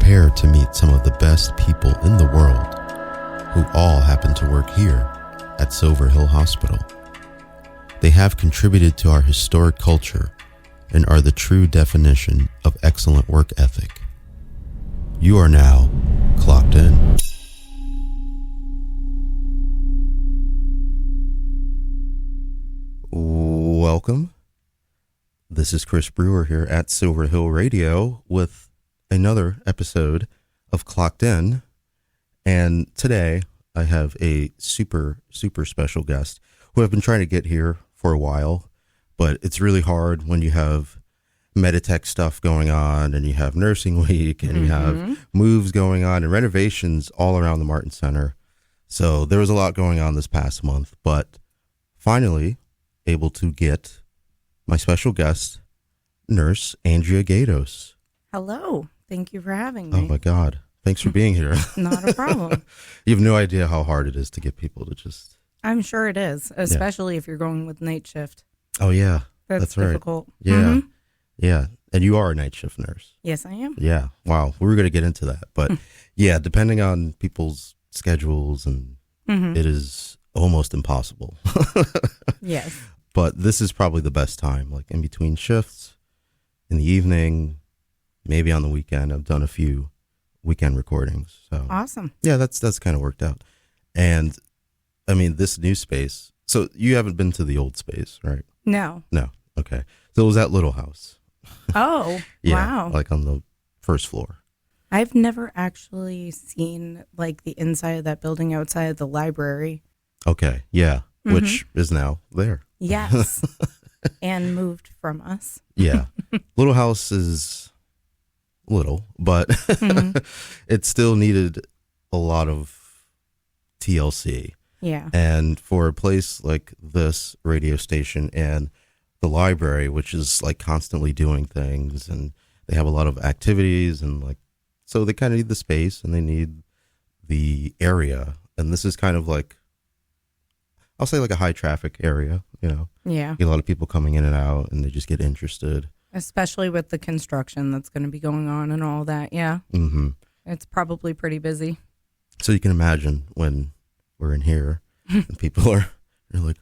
Prepare to meet some of the best people in the world who all happen to work here at Silver Hill Hospital. They have contributed to our historic culture and are the true definition of excellent work ethic. You are now clocked in. Welcome. This is Chris Brewer here at Silver Hill Radio with another episode of Clocked In. And today I have a super special guest who I've been trying to get here for a while, but it's really hard when you have Meditech stuff going on and you have nursing week and you have moves going on and renovations all around the Martin Center. So there was a lot going on this past month, but finally able to get my special guest, Nurse Andrea Gaydos. Hello. Thank you for having me. Oh my God. Thanks for being here. Not a problem. You have no idea how hard it is to get people to just... I'm sure it is, especially if you're going with night shift. Oh yeah. That's difficult. Right. Yeah. Yeah. And you are a night shift nurse. Yes, I am. Yeah. Wow. We were going to get into that. But yeah, depending on people's schedules and it is almost impossible. Yes. But this is probably the best time, like in between shifts, in the evening, maybe on the weekend. I've done a few weekend recordings. So awesome. Yeah, that's kind of worked out. And I mean, this new space. So you haven't been to the old space, right? No. Okay. So it was that little house. Oh, Yeah, wow. like on the first floor. I've never actually seen like the inside of that building outside of the library. Okay. Yeah. Which is now there. Yes. And moved from us. Yeah. Little house is little, but it still needed a lot of TLC. Yeah. And for a place like this radio station and the library, which is like constantly doing things and they have a lot of activities and like, so they kind of need the space and they need the area. And this is kind of like, I'll say like a high traffic area, you know. Yeah. You get a lot of people coming in and out and they just get interested. Especially with the construction that's going to be going on and all that. Yeah. Mm-hmm. It's probably pretty busy. So you can imagine when we're in here and people are like,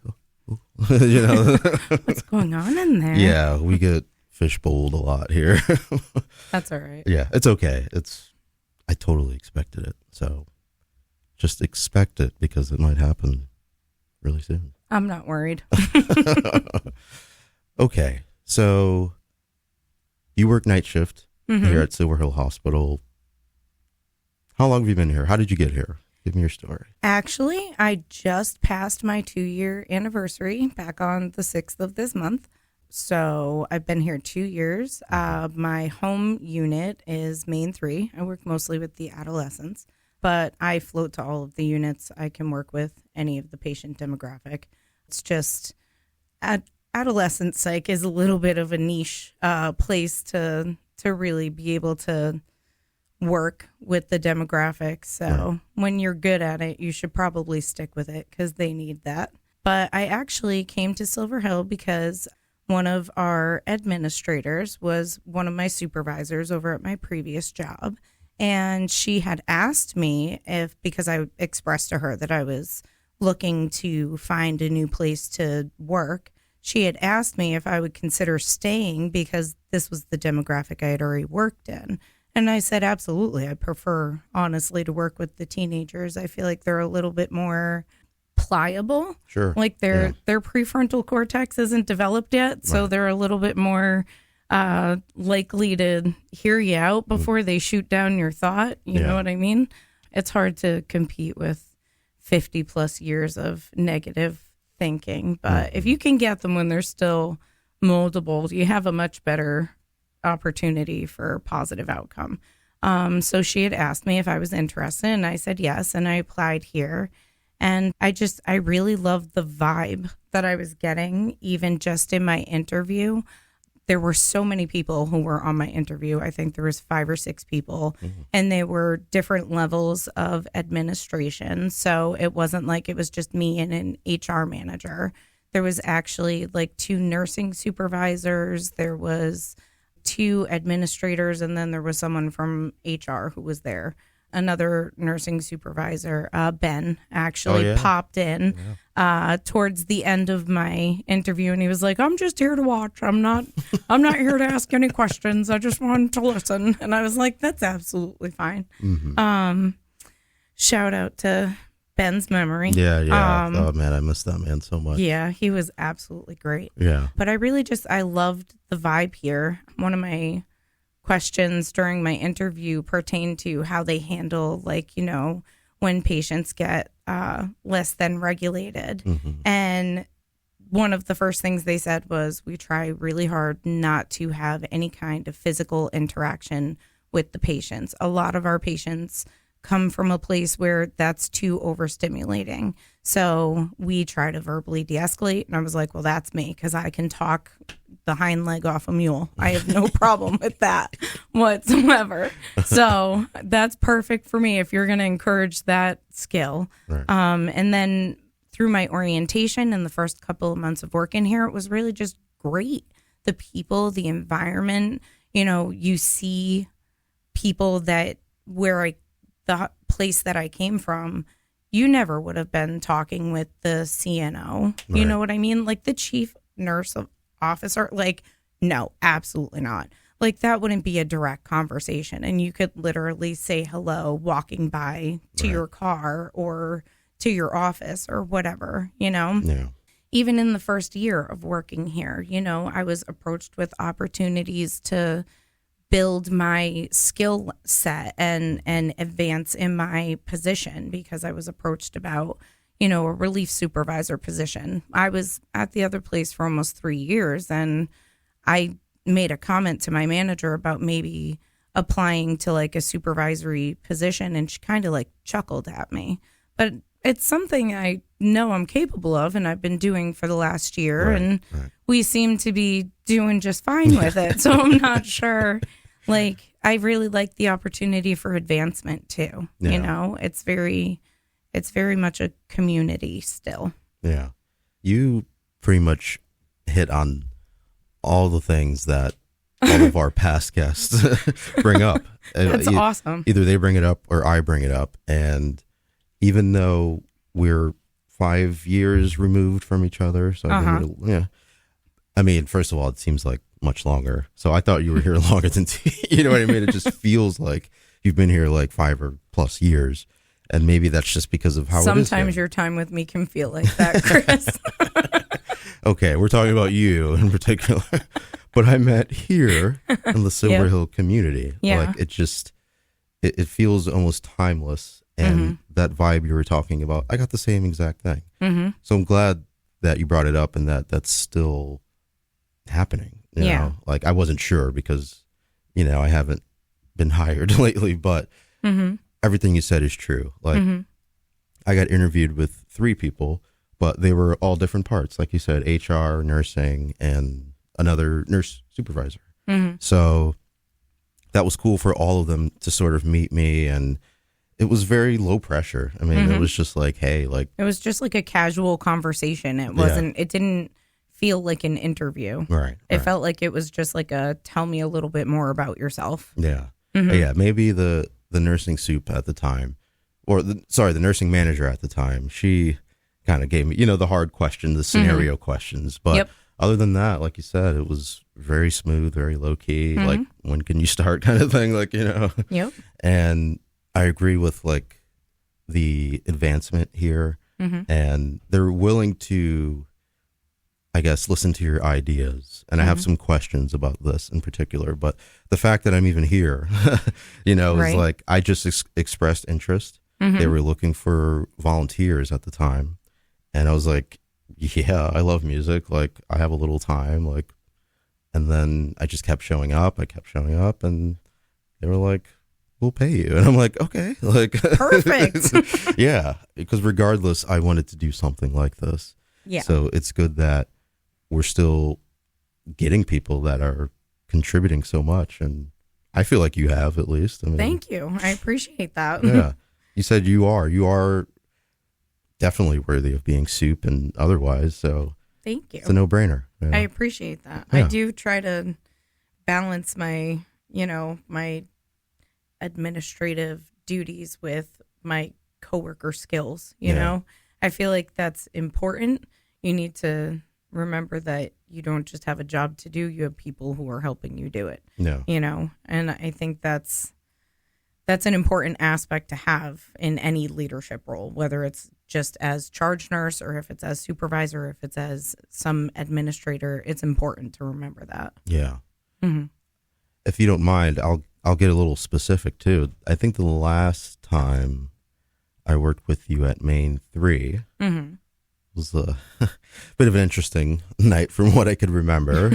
oh, you know, what's going on in there? Yeah, we get fishbowled a lot here. That's all right. Yeah, it's okay. I totally expected it. So just expect it because it might happen really soon. I'm not worried. Okay, so you work night shift here at Silver Hill Hospital. How long have you been here? How did you get here? Give me your story. Actually, I just passed my 2-year anniversary back on the 6th of this month. So I've been here 2 years. My home unit is Main 3. I work mostly with the adolescents, but I float to all of the units. I can work with any of the patient demographic. It's just adolescent psych is a little bit of a niche place to really be able to work with the demographic. So when you're good at it, you should probably stick with it because they need that. But I actually came to Silver Hill because one of our administrators was one of my supervisors over at my previous job. And she had asked me because I expressed to her that I was looking to find a new place to work. She had asked me if I would consider staying because this was the demographic I had already worked in. And I said, absolutely. I prefer, honestly, to work with the teenagers. I feel like they're a little bit more pliable. Sure. Like their prefrontal cortex isn't developed yet. So they're a little bit more likely to hear you out before they shoot down your thought. You know what I mean? It's hard to compete with 50 plus years of negative thinking. But if you can get them when they're still moldable, you have a much better opportunity for positive outcome. So she had asked me if I was interested and I said yes. And I applied here. And I really loved the vibe that I was getting, even just in my interview. There were so many people who were on my interview. I think there was 5 or 6 people, and they were different levels of administration. So it wasn't like it was just me and an HR manager. There was actually like 2 nursing supervisors. There was 2 administrators, and then there was someone from HR who was there. Another nursing supervisor, Ben, actually popped in towards the end of my interview, and he was like, "I'm just here to watch. I'm not here to ask any questions. I just wanted to listen." And I was like, "That's absolutely fine." Shout out to Ben's memory. Yeah. Oh man, I miss that man so much. Yeah, he was absolutely great. Yeah. But I loved the vibe here. One of my questions during my interview pertained to how they handle, when patients get less than regulated. And one of the first things they said was, we try really hard not to have any kind of physical interaction with the patients. A lot of our patients come from a place where that's too overstimulating. So we try to verbally de-escalate. And I was like, well, that's me, because I can talk the hind leg off a mule. I have no problem with that whatsoever. So that's perfect for me if you're going to encourage that skill. Right. And then through my orientation and the first couple of months of working here, it was really just great. The people, the environment, you see people that the place that I came from, you never would have been talking with the CNO. You know what I mean? Like the chief nurse officer, no, absolutely not. Like that wouldn't be a direct conversation. And you could literally say hello walking by to your car or to your office or whatever, Yeah. Even in the first year of working here, I was approached with opportunities to build my skill set and advance in my position, because I was approached about, a relief supervisor position. I was at the other place for almost 3 years, and I made a comment to my manager about maybe applying to a supervisory position, and she kind of chuckled at me. But it's something I know I'm capable of, and I've been doing for the last year, and we seem to be doing just fine with it. So I'm not sure. I really like the opportunity for advancement too. Yeah. It's very much a community still. Yeah. You pretty much hit on all the things that all of our past guests bring up. That's awesome. Either they bring it up or I bring it up. And even though we're 5 years removed from each other, so I mean, first of all, it seems like much longer. So I thought you were here longer than you know what I mean? It just feels like you've been here 5 or plus years. And maybe that's just because of how sometimes it is. Your time with me can feel like that, Chris. Okay, we're talking about you in particular. But I met here in the Silver Hill community. Yeah. It feels almost timeless. And that vibe you were talking about, I got the same exact thing. So I'm glad that you brought it up and that that's still happening. You know? I wasn't sure because, I haven't been hired lately, but everything you said is true. I got interviewed with 3 people, but they were all different parts. Like you said, HR, nursing, and another nurse supervisor. So that was cool for all of them to sort of meet me, and it was very low pressure. I mean, it was just hey, it was just a casual conversation. It wasn't, it didn't feel like an interview. Right. It felt like it was just a tell me a little bit more about yourself. Yeah. Yeah. Maybe the nursing soup at the time, or the nursing manager at the time, she kind of gave me, the hard questions, the scenario questions. But other than that, like you said, it was very smooth, very low key. When can you start kind of thing, Yep. And I agree with the advancement here, and they're willing to, I guess, listen to your ideas. And I have some questions about this in particular, but the fact that I'm even here, is I just expressed interest. They were looking for volunteers at the time. And I was like, yeah, I love music. I have a little time. And then I just kept showing up. And they were like, we'll pay you. And I'm like, okay, perfect. Yeah. Because regardless, I wanted to do something like this. Yeah. So it's good that we're still getting people that are contributing so much. And I feel like you have, at least. I mean, thank you. I appreciate that. Yeah. You said you are definitely worthy of being soup and otherwise. So thank you. It's a no-brainer. I appreciate that. Yeah. I do try to balance my, my administrative duties with my coworker skills, you know? I feel like that's important. You need to remember that you don't just have a job to do, you have people who are helping you do it. Yeah. And I think that's an important aspect to have in any leadership role, whether it's just as charge nurse or if it's as supervisor, or if it's as some administrator. It's important to remember that. Yeah. Mm-hmm. If you don't mind, I'll get a little specific too. I think the last time I worked with you at Main 3 was a bit of an interesting night from what I could remember.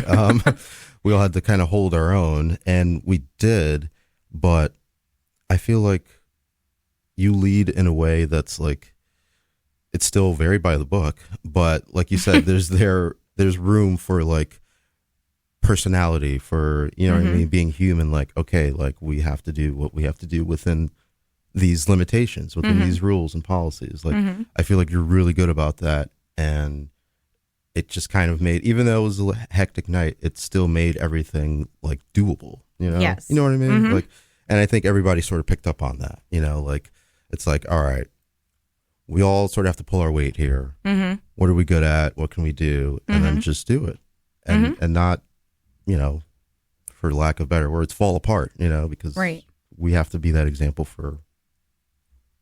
We all had to kind of hold our own, and we did, but I feel like you lead in a way that's like, it's still very by the book, but like you said, there's room for like personality, for, you know what I mean, being human. Like, okay, like we have to do what we have to do within these limitations, within these rules and policies. Like, I feel like you're really good about that. And it just kind of made, even though it was a hectic night, it still made everything like doable, you know? Yes. You know what I mean? Like, and I think everybody sort of picked up on that, like, it's like, all right, we all sort of have to pull our weight here. What are we good at? What can we do? And then just do it. And not, for lack of better words, fall apart, because we have to be that example for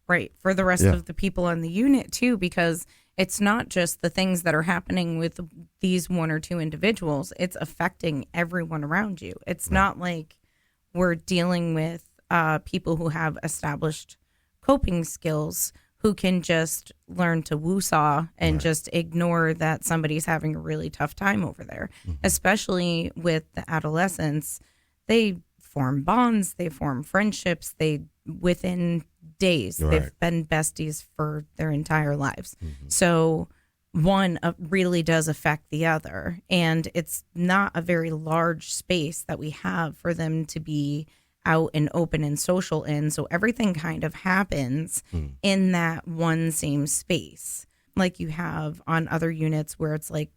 the rest of the people in the unit too, because it's not just the things that are happening with these one or two individuals. It's affecting everyone around you. It's not like we're dealing with people who have established coping skills who can just learn to woo-saw and just ignore that somebody's having a really tough time over there. Especially with the adolescents, they form bonds, they form friendships, within days, they've been besties for their entire lives. So one really does affect the other, and it's not a very large space that we have for them to be out and open and social in. So everything kind of happens in that one same space, like you have on other units where it's like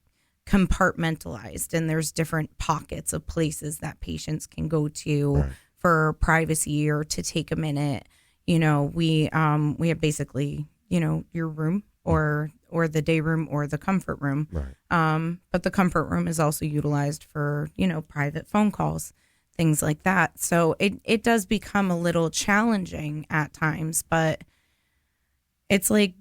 compartmentalized and there's different pockets of places that patients can go to for privacy or to take a minute. We have basically, your room or the day room or the comfort room. But the comfort room is also utilized for, private phone calls, things like that. So it does become a little challenging at times, but it's like,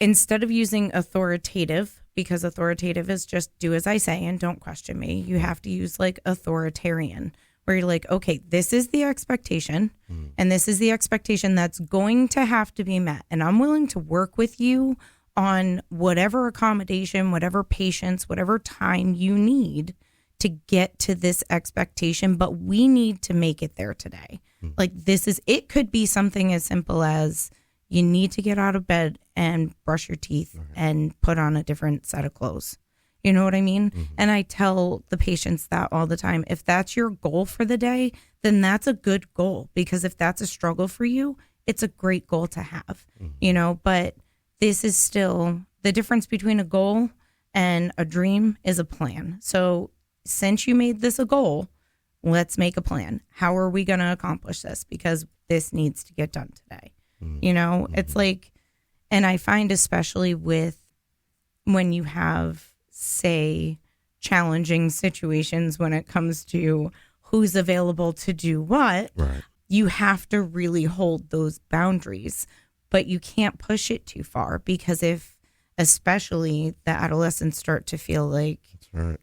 instead of using authoritative, because authoritative is just do as I say and don't question me, you have to use like authoritarian, where you're like, okay, this is the expectation, and this is the expectation that's going to have to be met. And I'm willing to work with you on whatever accommodation, whatever patience, whatever time you need to get to this expectation, but we need to make it there today. Like, it could be something as simple as you need to get out of bed and brush your teeth and put on a different set of clothes. You know what I mean? And I tell the patients that all the time. If that's your goal for the day, then that's a good goal, because if that's a struggle for you, it's a great goal to have, but this is still the difference between a goal and a dream is a plan. So since you made this a goal, let's make a plan. How are we going to accomplish this? Because this needs to get done today. It's like, and I find especially with when you have, say, challenging situations when it comes to who's available to do what, you have to really hold those boundaries, but you can't push it too far, because if especially the adolescents start to feel like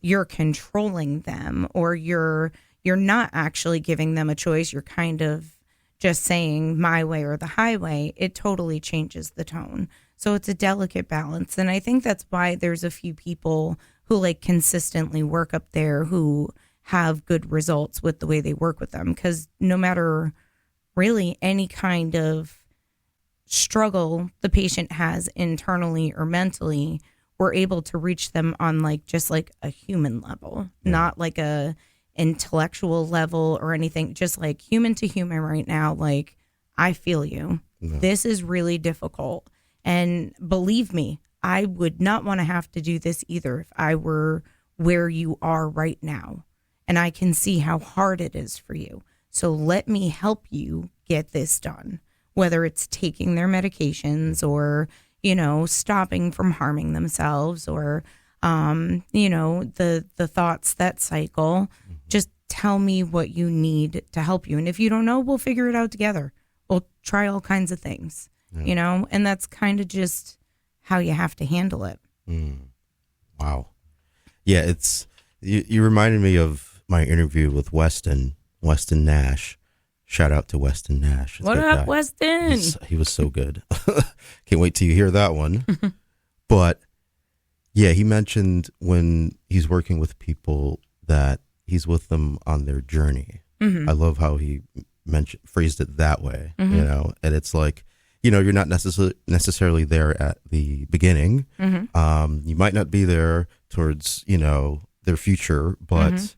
you're controlling them, or you're not actually giving them a choice, you're kind of just saying my way or the highway, it totally changes the tone. So it's a delicate balance. And I think that's why there's a few people who like consistently work up there who have good results with the way they work with them. Because no matter really any kind of struggle the patient has internally or mentally, we're able to reach them on like just like a human level, not like a intellectual level or anything, just like human to human right now. Like, I feel you. This is really difficult. And believe me, I would not want to have to do this either if I were where you are right now. and I can see how hard it is for you. So let me help you get this done, whether it's taking their medications or, stopping from harming themselves or, the thoughts that cycle. Just tell me what you need to help you. And if you don't know, we'll figure it out together. We'll try all kinds of things, and that's kind of just how you have to handle it. Wow. Yeah, it's you reminded me of my interview with Weston Nash. Shout out to Weston Nash. What up, Weston? He was so good. Can't wait till you hear that one. But yeah, he mentioned when he's working with people that he's with them on their journey. I love how he phrased it that way, and it's like, you're not necessarily there at the beginning. You might not be there towards, their future, but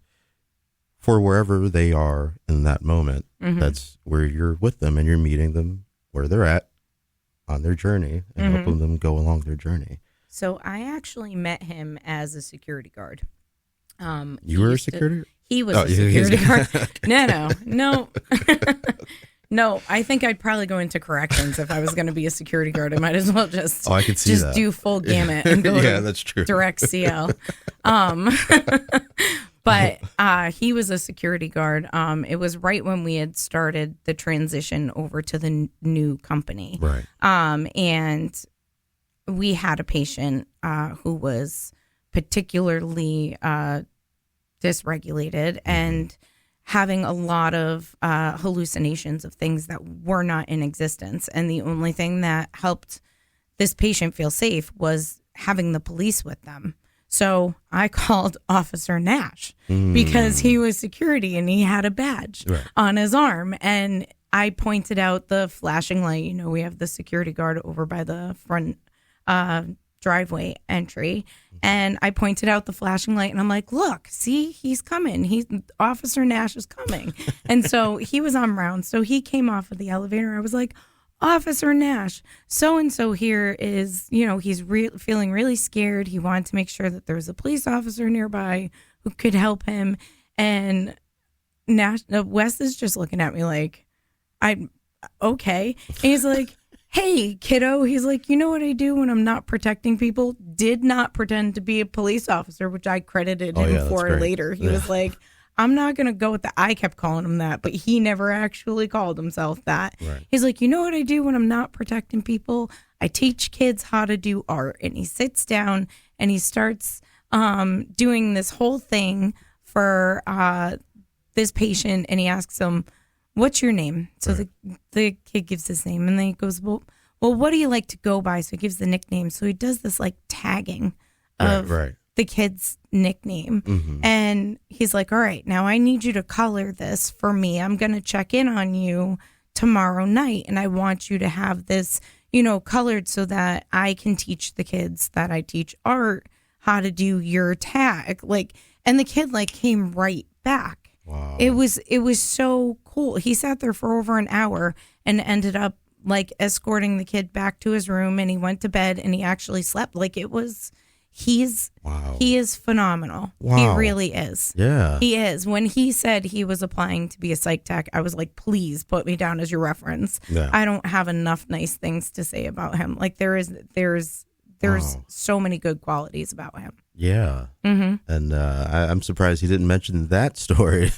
for wherever they are in that moment, that's where you're with them and you're meeting them where they're at on their journey and helping them go along their journey. So I actually met him as a security guard. You were a security? He was a security guard. No. No, I think I'd probably go into corrections if I was going to be a security guard. I might as well just I could see that. Do full gamut and go that's true. direct CL. But he was a security guard. It was right when we had started the transition over to the new company. Right. And we had a patient who was particularly dysregulated and having a lot of hallucinations of things that were not in existence. And the only thing that helped this patient feel safe was having the police with them. So I called Officer Nash because he was security and he had a badge on his arm. And I pointed out the flashing light. We have the security guard over by the front driveway entry. And I pointed out the flashing light and I'm like, look, see, he's coming. Officer Nash is coming. And so he was on round. So he came off of the elevator. I was like, Officer Nash, so-and-so here is, he's feeling really scared. He wanted to make sure that there was a police officer nearby who could help him. And Wes is just looking at me like, I'm okay. And he's like, hey, kiddo. He's like, you know what I do when I'm not protecting people? Did not pretend to be a police officer, which I credited him for later. He was like, I'm not going to go with that. I kept calling him that, but he never actually called himself that. Right. He's like, you know what I do when I'm not protecting people? I teach kids how to do art. And he sits down and he starts doing this whole thing for this patient. And he asks him, what's your name? So the kid gives his name and then he goes, well, what do you like to go by? So he gives the nickname. So he does this like tagging of the kid's nickname. And he's like, all right, now I need you to color this for me. I'm going to check in on you tomorrow night. And I want you to have this, colored so that I can teach the kids that I teach art how to do your tag. And the kid came right back. Wow. It was so cool. He sat there for over an hour and ended up escorting the kid back to his room, and he went to bed and he actually slept. He is phenomenal. Wow. He really is. Yeah. He is. When he said he was applying to be a psych tech, I was like, please put me down as your reference. Yeah. I don't have enough nice things to say about him. There's so many good qualities about him. Yeah. And I'm surprised he didn't mention that story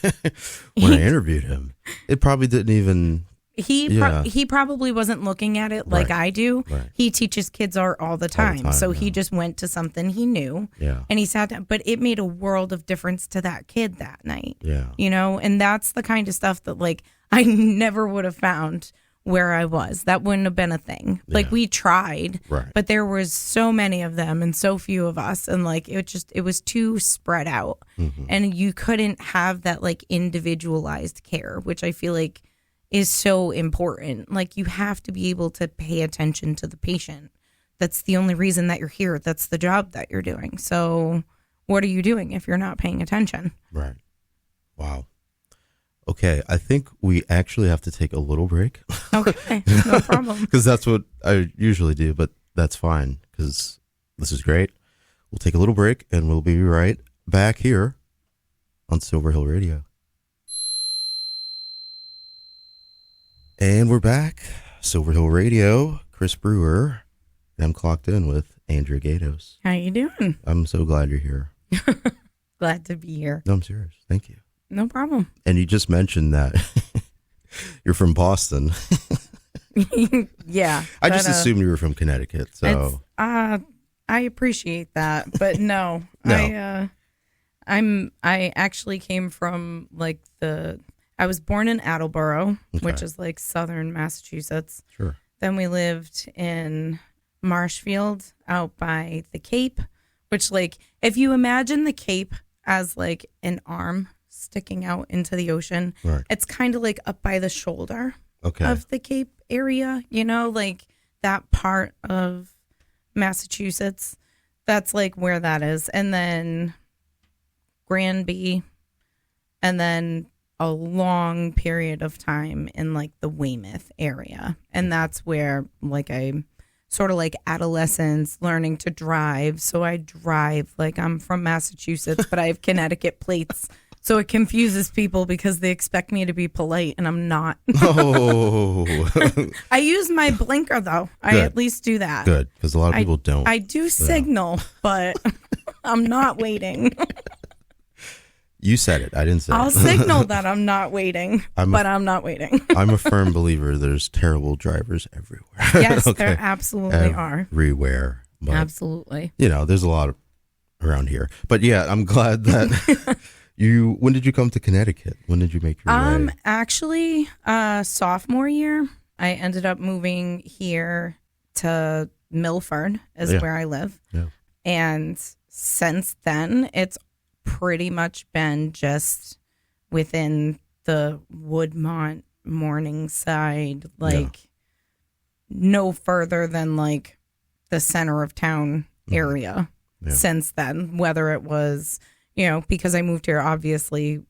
when I interviewed him. It probably didn't even... He probably wasn't looking at it like I do. Right. He teaches kids art all the time. So he just went to something he knew. Yeah. And he sat down. But it made a world of difference to that kid that night. Yeah. And that's the kind of stuff that I never would have found where I was. That wouldn't have been a thing. Yeah. We tried, but there was so many of them and so few of us. And it was too spread out. And you couldn't have that individualized care, which I feel is so important. You have to be able to pay attention to the patient. That's the only reason that you're here. That's the job that you're doing. So what are you doing if you're not paying attention? Right. Wow. Okay. I think we actually have to take a little break. Okay. No problem. Because that's what I usually do, but that's fine because this is great. We'll take a little break and we'll be right back here on Silver Hill Radio. And we're back. Silver Hill Radio, Chris Brewer, and I'm clocked in with Andrea Gaydos. How you doing? I'm so glad you're here. Glad to be here. No, I'm serious. Thank you. No problem. And you just mentioned that you're from Boston. Yeah. I just assumed you were from Connecticut. So I appreciate that, but no. No. I actually came from I was born in Attleboro, Okay. which is like southern Massachusetts. Sure. Then we lived in Marshfield out by the Cape, which if you imagine the Cape as like an arm sticking out into the ocean, Right. it's kind of like up by the shoulder Okay. of the Cape area, like that part of Massachusetts. That's like where that is. And then Granby, and then a long period of time in like the Weymouth area. And that's where I sort of like adolescence, learning to drive. So I drive like I'm from Massachusetts, but I have Connecticut plates. So it confuses people because they expect me to be polite and I'm not. Oh. I use my blinker though. I Good. at least do that. Good, because a lot of people don't. I do signal, but I'm not waiting. You said it. I didn't say I'll it. signal that I'm not waiting, but I'm not waiting. I'm a firm believer there's terrible drivers everywhere. Yes, Okay. there absolutely are. Everywhere. But, Absolutely. there's a lot around here. But yeah, I'm glad that when did you come to Connecticut? When did you make your way? Actually, sophomore year, I ended up moving here to Milford is where I live. Yeah. And since then, it's pretty much been just within the Woodmont, Morningside, no further than like the center of town area since then, whether it was, because I moved here obviously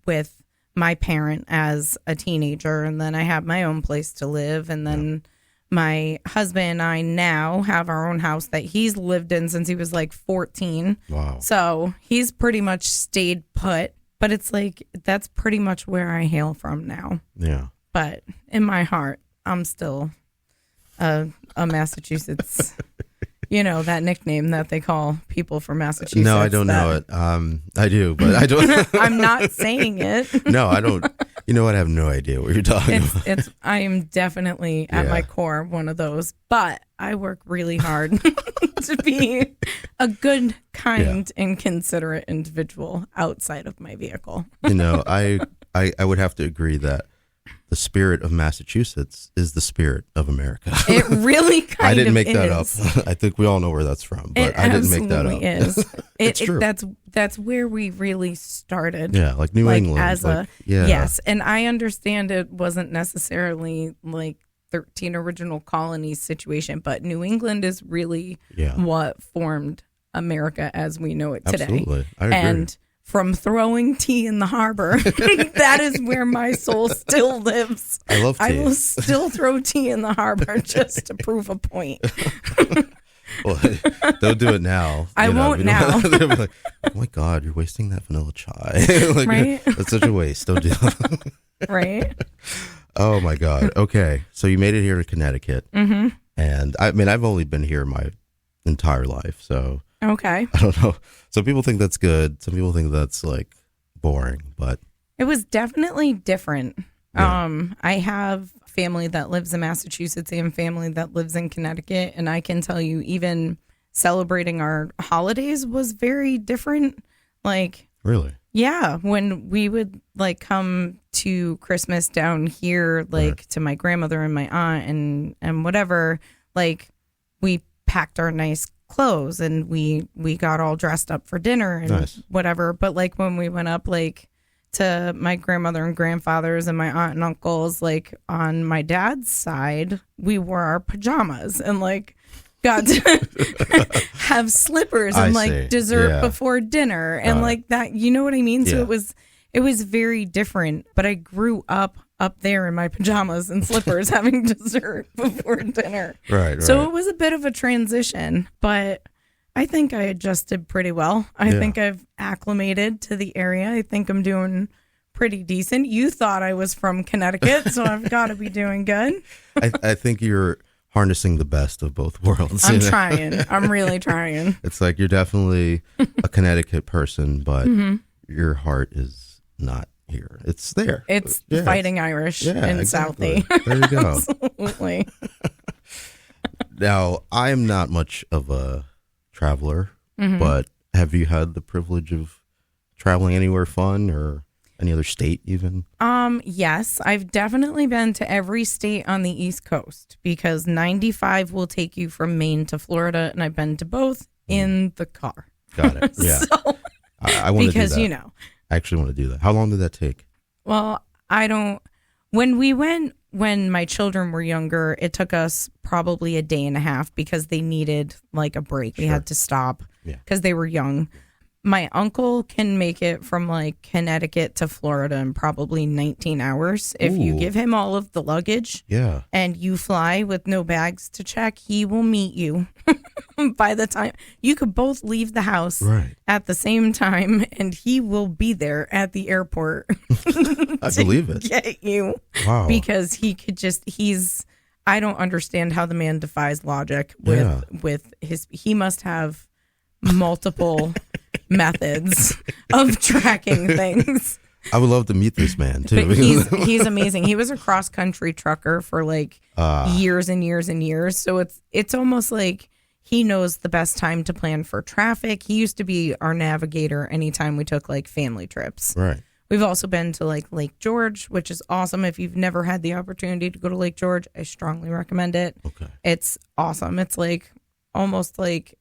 with my parent as a teenager, and then I had my own place to live, and then my husband and I now have our own house that he's lived in since he was like 14. Wow. So he's pretty much stayed put, but it's like that's pretty much where I hail from now. Yeah. But in my heart, I'm still a Massachusetts, that nickname that they call people from Massachusetts. No, I don't know it. I do, but I don't. I'm not saying it. No, I don't. You know what? I have no idea what you're talking about. I am definitely at my core one of those, but I work really hard to be a good, kind, and considerate individual outside of my vehicle. I would have to agree that the spirit of Massachusetts is the spirit of America. It really kind of is. I didn't make that up. I think we all know where that's from, but I didn't make that up. Is. It's true. That's where we really started. Yeah, like New England. Yes, and I understand it wasn't necessarily like 13 original colonies situation, but New England is really what formed America as we know it today. Absolutely, I agree. And from throwing tea in the harbor, that is where my soul still lives. I love tea. I will still throw tea in the harbor just to prove a point. Well, don't do it now. I won't now. They'll be like, oh my God, you're wasting that vanilla chai. Right? That's such a waste. Don't do that. Right? Oh my God. Okay. So you made it here to Connecticut. Mm-hmm. And I've only been here my entire life. So okay. I don't know. Some people think that's good. Some people think that's like boring, but it was definitely different. Yeah. I have family that lives in Massachusetts and family that lives in Connecticut. And I can tell you, even celebrating our holidays was very different. Like, really? Yeah. When we would like come to Christmas down here, like to my grandmother and my aunt and whatever, like we packed our nice clothes and we got all dressed up for dinner and whatever. But like when we went up, like to my grandmother and grandfather's and my aunt and uncles, like on my dad's side, we wore our pajamas and like got to have slippers and like dessert before dinner and like that, you know what I mean? So it was very different, but I grew up there in my pajamas and slippers having dessert before dinner. Right. So it was a bit of a transition, but I think I adjusted pretty well. I think I've acclimated to the area. I think I'm doing pretty decent. You thought I was from Connecticut, so I've got to be doing good. I think you're harnessing the best of both worlds. I'm trying. I'm really trying. It's like you're definitely a Connecticut person, but your heart is not here. It's there. It's Fighting Irish in exactly. Southie. There you go. Absolutely. Now, I'm not much of a traveler, but have you had the privilege of traveling anywhere fun or any other state even? Yes, I've definitely been to every state on the East Coast because 95 will take you from Maine to Florida, and I've been to both in the car. Got it. Yeah. So, I want to do that. because, I actually want to do that. How long did that take? Well, when we went, when my children were younger, it took us probably a day and a half because they needed like a break. We had to stop because they were young. My uncle can make it from like Connecticut to Florida in probably 19 hours. If you give him all of the luggage and you fly with no bags to check, he will meet you by the time you could both leave the house at the same time, and he will be there at the airport. I believe it. Get you. Wow. Because I don't understand how the man defies logic with he must have multiple methods of tracking things. I would love to meet this man too. But he's amazing. He was a cross country trucker for like years and years and years. So it's almost like he knows the best time to plan for traffic. He used to be our navigator anytime we took like family trips. Right. We've also been to like Lake George, which is awesome. If you've never had the opportunity to go to Lake George, I strongly recommend it. Okay. It's awesome. It's like almost like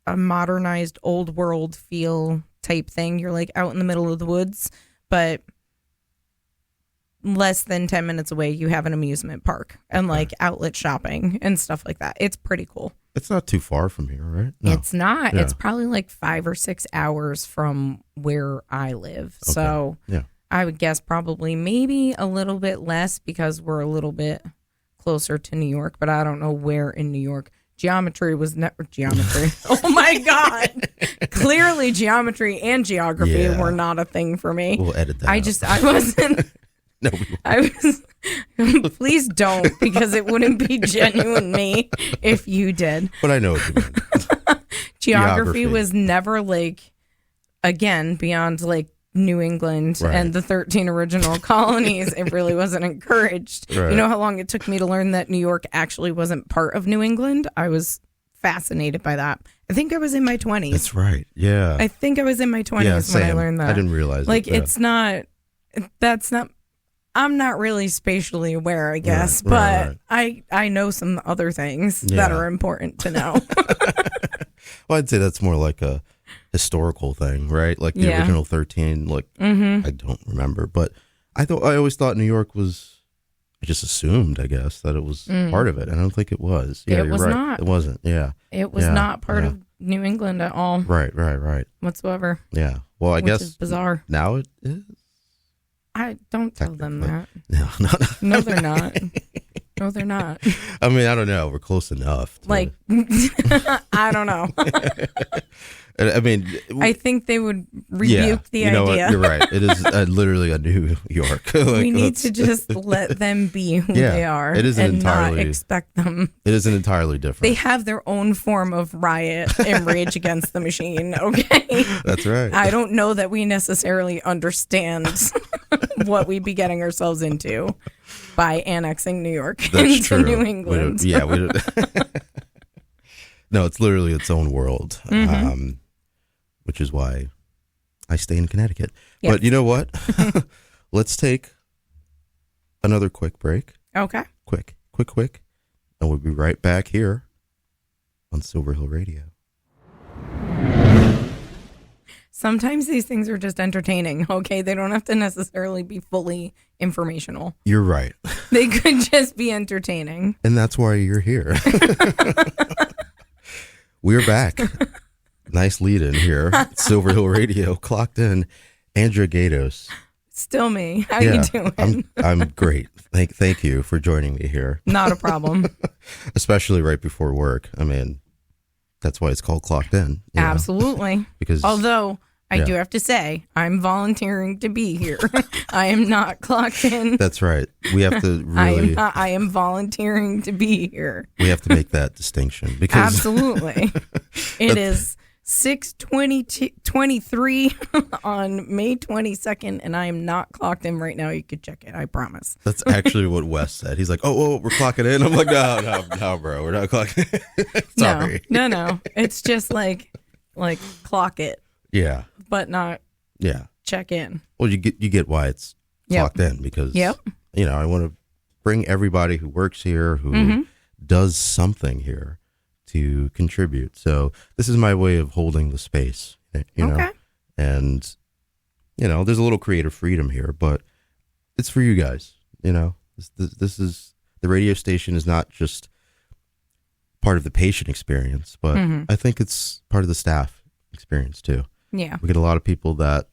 a modernized old world feel type thing. You're like out in the middle of the woods, but less than 10 minutes away you have an amusement park and like outlet shopping and stuff like that. It's pretty cool. It's not too far from here, right? No. It's not. It's probably like 5 or 6 hours from where I live. Okay. So I would guess probably maybe a little bit less because we're a little bit closer to New York, but I don't know where in New York. Geometry was never geometry. Oh my God. Clearly geometry and geography were not a thing for me. We'll edit that. I wasn't. No, we won't. I was. Please don't, because it wouldn't be genuine me if you did. But I know what you mean. Geography was never like, again, beyond like New England and the 13 original colonies. It really wasn't encouraged. Right. You know how long it took me to learn that New York actually wasn't part of New England? I was fascinated by that. I think I was in my 20s. That's right. Yeah. I think I was in my 20s when I learned that. I didn't realize like it. It's not, that's not, I'm not really spatially aware, I guess, Right. I know some other things that are important to know. Well, I'd say that's more like a historical thing, right? Like the original 13, like I don't remember, but I always thought New York was, I just assumed, I guess, that it was part of it. I don't think it was. Yeah, It was right. not. It wasn't. Yeah. It was not part of New England at all. Right. Whatsoever. Yeah. Well, I guess is bizarre. now it is. I don't tell them that. No. No, they're not. No, they're not. I mean, I don't know. We're close enough. Like, I don't know. I mean, I think they would rebuke the you know idea. What? You're right. It is literally a New York. Like, we need to just let them be who they are. It isn't and entirely, not expect them. It isn't entirely different. They have their own form of riot and rage against the machine. Okay, that's right. I don't know that we necessarily understand what we'd be getting ourselves into by annexing New York into true. New England. We don't. No, it's literally its own world. Which is why I stay in Connecticut. Yes. But you know what? Let's take another quick break. Okay. Quick. And we'll be right back here on Silver Hill Radio. Sometimes these things are just entertaining, okay? They don't have to necessarily be fully informational. You're right. They could just be entertaining. And that's why you're here. We're back. Nice lead in here. Silver Hill Radio, clocked in. Andrea Gaydos. Still me. How you doing? I'm great. Thank you for joining me here. Not a problem. Especially right before work. I mean, That's why it's called Clocked In. You know? Absolutely. Because although I do have to say, I'm volunteering to be here. I am not clocked in. That's right. We have to really. I am volunteering to be here. We have to make that distinction because absolutely, it is 6/23 on May 22nd, and I am not clocked in right now. You could check it. I promise. That's actually what Wes said. He's like, "Oh, we're clocking in." I'm like, "No, bro, we're not clocking in." Sorry. No. It's just like clock it. Yeah. But not check in. Well, you get why it's clocked in because I want to bring everybody who works here, who does something here to contribute. So this is my way of holding the space, you know. And there's a little creative freedom here, but it's for you guys, you know. This is the radio station is not just part of the patient experience, but I think it's part of the staff experience too. Yeah. We get a lot of people that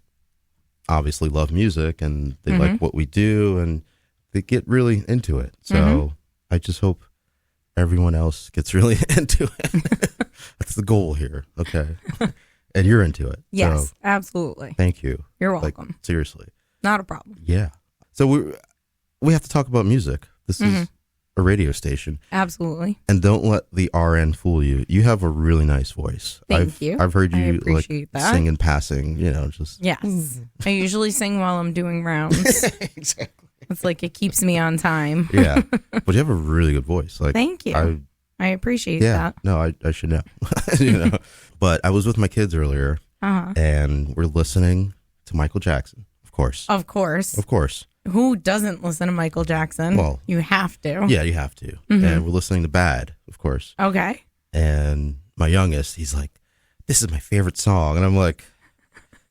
obviously love music and they like what we do and they get really into it. So I just hope everyone else gets really into it. That's the goal here. Okay. And you're into it. Yes, so, absolutely. Thank you. You're welcome. Seriously. Not a problem. Yeah. So we have to talk about music. This is a radio station. Absolutely. And don't let the RN fool you. You have a really nice voice. Thank you. I've heard you that. sing in passing, just. Yes. I usually sing while I'm doing rounds. Exactly. It's like it keeps me on time. Yeah. But you have a really good voice. Thank you. I appreciate that. No, I should know. But I was with my kids earlier and we're listening to Michael Jackson, of course. Of course. Who doesn't listen to Michael Jackson? Well, you have to. Yeah, you have to. And we're listening to Bad, of course. Okay. And my youngest, he's like, this is my favorite song. And I'm like,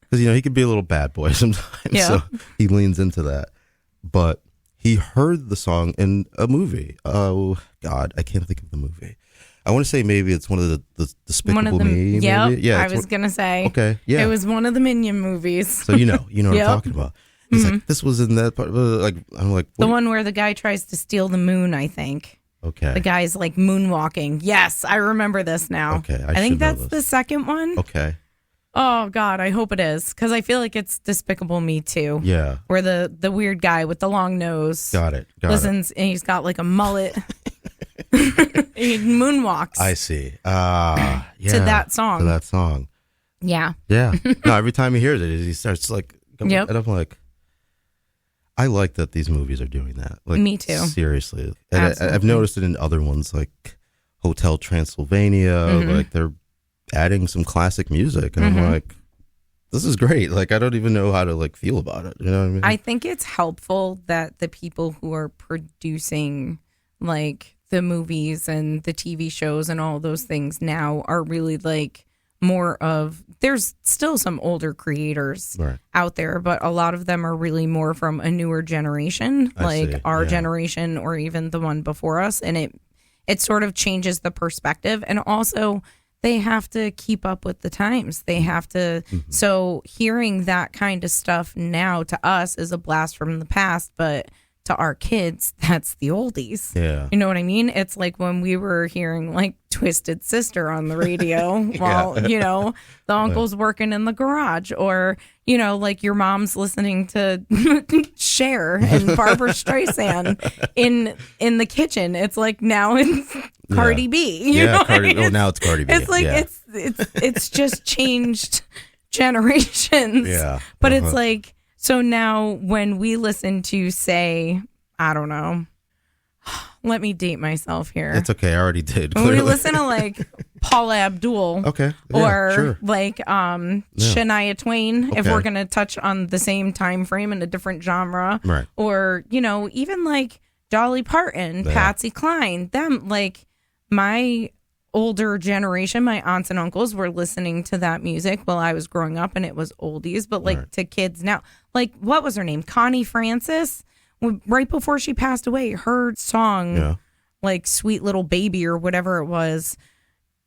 because, he can be a little bad boy sometimes. Yeah. So he leans into that. But he heard the song in a movie. Oh, God, I can't think of the movie. I want to say maybe it's one of the Despicable Me. Yep, maybe? Yeah, I was going to say. Okay, yeah. It was one of the Minion movies. So what I'm talking about. He's like, this was in that part. I'm like, the one where the guy tries to steal the moon, I think. Okay. The guy's like moonwalking. Yes, I remember this now. Okay, I think that's the second one. Okay. Oh God, I hope it is because I feel like it's Despicable Me too. Yeah. Where the weird guy with the long nose. Got it. Listens and he's got like a mullet. He moonwalks. I see. Yeah. To that song. Yeah. Yeah. No, every time he hears it, he starts like. Yep. And I'm like. I like that these movies are doing that. Like, me too. Seriously. And I've noticed it in other ones like Hotel Transylvania. Like they're adding some classic music. And I'm like, this is great. Like, I don't even know how to feel about it. You know what I mean? I think it's helpful that the people who are producing the movies and the TV shows and all those things now are really more of, there's still some older creators out there, but a lot of them are really more from a newer generation, our generation or even the one before us. And it sort of changes the perspective. And also they have to keep up with the times. They have to. So hearing that kind of stuff now to us is a blast from the past, but to our kids, that's the oldies. Yeah. You know what I mean? It's like when we were hearing Twisted Sister on the radio while, the uncle's working in the garage, or, your mom's listening to Cher and Barbara Streisand in the kitchen. It's like now it's Cardi B. You know Cardi. Oh, now it's Cardi B. It's like it's just changed generations. Yeah. But it's like, so now when we listen to, say, I don't know, let me date myself here. It's okay. I already did. When we listen to Paula Abdul, okay, or sure. Shania Twain, if we're gonna touch on the same time frame in a different genre, right? Or even Dolly Parton, Patsy Cline, them my older generation, my aunts and uncles were listening to that music while I was growing up, and it was oldies. But to kids now, what was her name? Connie Francis. Right before she passed away, her song, Sweet Little Baby or whatever it was,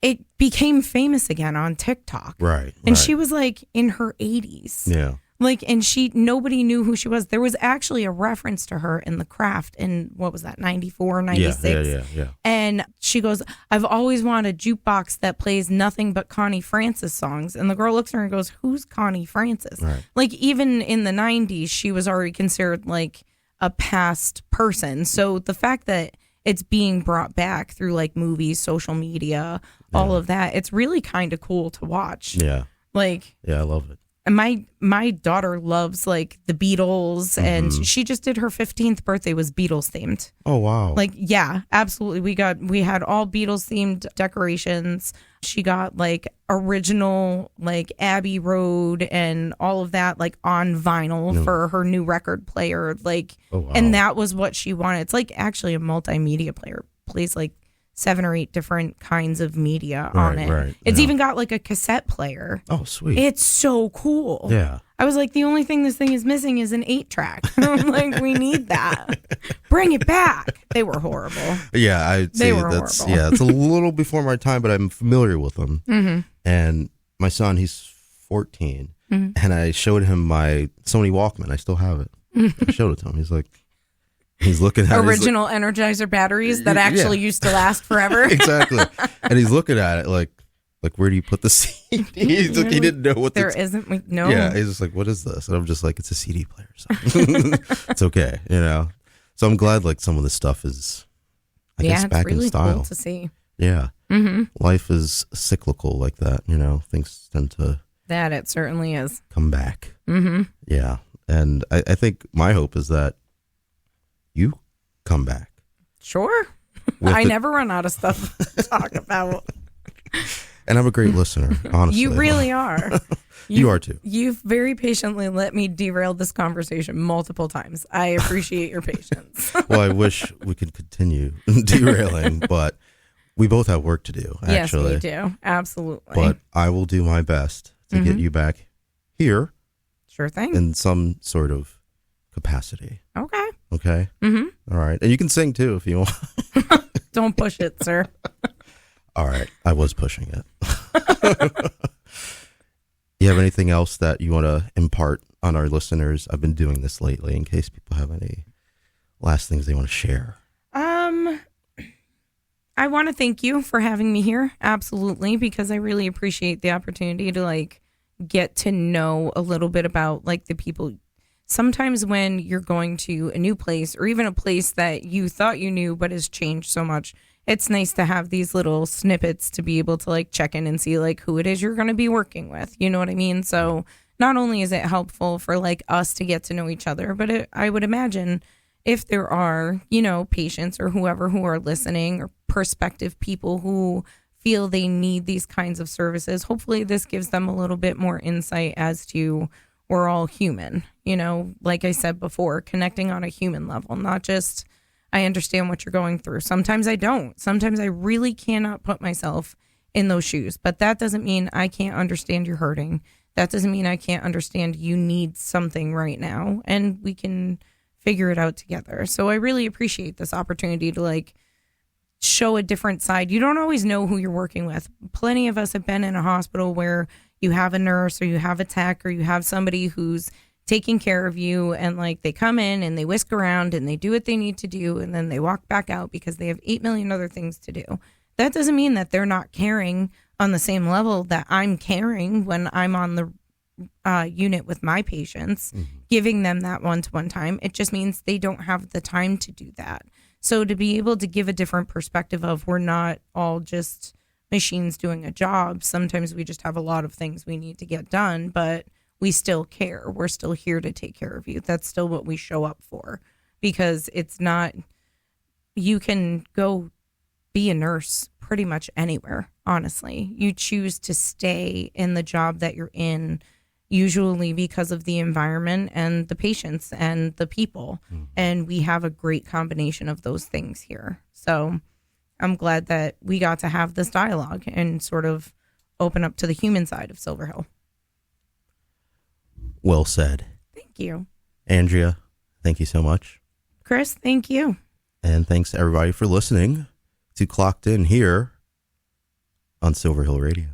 it became famous again on TikTok. Right. And she was in her 80s. Yeah. And nobody knew who she was. There was actually a reference to her in The Craft in, what was that, 94, 96? Yeah. And then she goes, I've always wanted a jukebox that plays nothing but Connie Francis songs. And the girl looks at her and goes, who's Connie Francis? Right. Like, even in the 90s, she was already considered like a past person. So the fact that it's being brought back through like movies, social media, all of that, it's really kind of cool to watch. Yeah. Like, yeah, I love it. and my daughter loves like the Beatles, and she just did her 15th birthday was Beatles themed. Oh, wow. Like, yeah, absolutely. We had all Beatles themed decorations. She got like original like Abbey Road and all of that like on vinyl for her new record player. Like, Oh, wow. and that was what she wanted. It's like actually a multimedia player. Plays like 7 or 8 different kinds of media on it. Right. It's Yeah. even got like a cassette player. Oh, sweet. It's so cool. Yeah. I was like, the only thing this thing is missing is an 8-track. I'm like, we need that. Bring it back. They were horrible. Yeah, I'd They say were that's horrible. yeah, it's a little before my time, but I'm familiar with them. Mm-hmm. And my son, he's 14, and I showed him my Sony Walkman. I still have it. I showed it to him. He's looking at it. Original Energizer batteries that actually used to last forever. Exactly. And he's looking at it like where do you put the CD? He's like, he didn't know what There isn't. No. Yeah, he's just like, what is this? And I'm just like, it's a CD player. So it's okay, you know. So I'm glad like some of this stuff is, I guess, it's back really in style. cool to see. Yeah. Mm-hmm. Life is cyclical like that, you know. Things tend to That it certainly is. come back. Mm-hmm. Yeah. And I think my hope is that you come back. Sure. With I the- never run out of stuff to talk about. And I'm a great listener, honestly. You really are. You are too. You've very patiently let me derail this conversation multiple times. I appreciate your patience. Well, I wish we could continue derailing, but we both have work to do, actually. Yes, we do. Absolutely. But I will do my best to get you back here Sure thing. in some sort of capacity. Okay. Okay? Mm-hmm. All right. And you can sing too if you want. Don't push it, sir. All right. I was pushing it. You have anything else that you want to impart on our listeners? I've been doing this lately in case people have any last things they want to share. I want to thank you for having me here. Absolutely. Because I really appreciate the opportunity to like get to know a little bit about like the people. Sometimes when you're going to a new place or even a place that you thought you knew but has changed so much, it's nice to have these little snippets to be able to like check in and see like who it is you're going to be working with. You know what I mean? So not only is it helpful for like us to get to know each other, but I would imagine if there are, you know, patients or whoever who are listening or prospective people who feel they need these kinds of services, hopefully this gives them a little bit more insight as to we're all human, you know, like I said before, connecting on a human level, not just I understand what you're going through. Sometimes I don't. Sometimes I really cannot put myself in those shoes, but that doesn't mean I can't understand you're hurting. That doesn't mean I can't understand you need something right now, and we can figure it out together. So I really appreciate this opportunity to like show a different side. You don't always know who you're working with. Plenty of us have been in a hospital where you have a nurse or you have a tech or you have somebody who's taking care of you, and like they come in and they whisk around and they do what they need to do and then they walk back out because they have 8 million other things to do. That doesn't mean that they're not caring on the same level that I'm caring when I'm on the unit with my patients, giving them that one-to-one time. It just means they don't have the time to do that. So to be able to give a different perspective of we're not all just machines doing a job. Sometimes we just have a lot of things we need to get done, but we still care. We're still here to take care of you. That's still what we show up for, because it's not, you can go be a nurse pretty much anywhere, honestly. You choose to stay in the job that you're in, usually because of the environment and the patients and the people. And we have a great combination of those things here. So I'm glad that we got to have this dialogue and sort of open up to the human side of Silver Hill. Well said. Thank you. Andrea, thank you so much. Chris, thank you. And thanks to everybody for listening to Clocked In here on Silver Hill Radio.